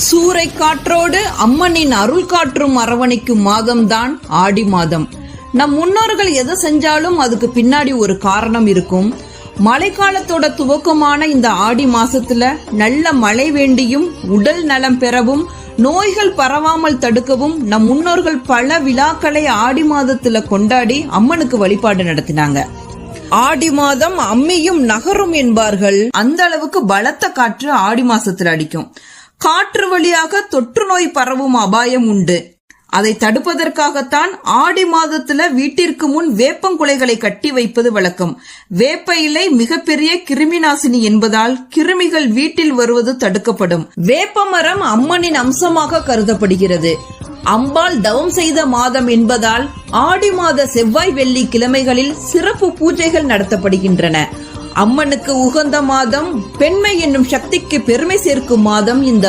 சூறை காற்றோடு அம்மனின் அருள் காற்றும் அரவணைக்கும் மாதம்தான் ஆடி மாதம். நம் முன்னோர்கள் எதை செஞ்சாலும் அதுக்கு பின்னாடி ஒரு காரணம் இருக்கும். மழைக்காலத்தோட துவக்கமான இந்த ஆடி மாசத்துல நல்ல மழை வேண்டியும் உடல் நலம் பெறவும் நோய்கள் பரவாமல் தடுக்கவும் நம் முன்னோர்கள் பல விழாக்களை ஆடி மாதத்துல கொண்டாடி அம்மனுக்கு வழிபாடு நடத்தினாங்க. ஆடி மாதம் அம்மியும் நகரும் என்பார்கள். அந்த அளவுக்கு பலத்த காற்று ஆடி மாசத்துல அடிக்கும். காற்று வழியாக தொற்று நோய் பரவும் அபாயம் உண்டு. அதை தடுப்பதற்காகத்தான் ஆடி மாதத்துல வீட்டிற்கு முன் வேப்பங்குலைகளை கட்டி வைப்பது வழக்கம். வேப்ப இலை மிகப்பெரிய கிருமி நாசினி என்பதால் கிருமிகள் வீட்டில் வருவது தடுக்கப்படும். வேப்ப மரம் அம்மனின் அம்சமாக கருதப்படுகிறது. அம்பாள் தவம் செய்த மாதம் என்பதால் ஆடி மாத செவ்வாய் வெள்ளி கிழமைகளில் சிறப்பு பூஜைகள் நடத்தப்படுகின்றன. அம்மனுக்கு உகந்த மாதம், பெண்மை என்னும் சக்திக்கு பெருமை சேர்க்கும் மாதம் இந்த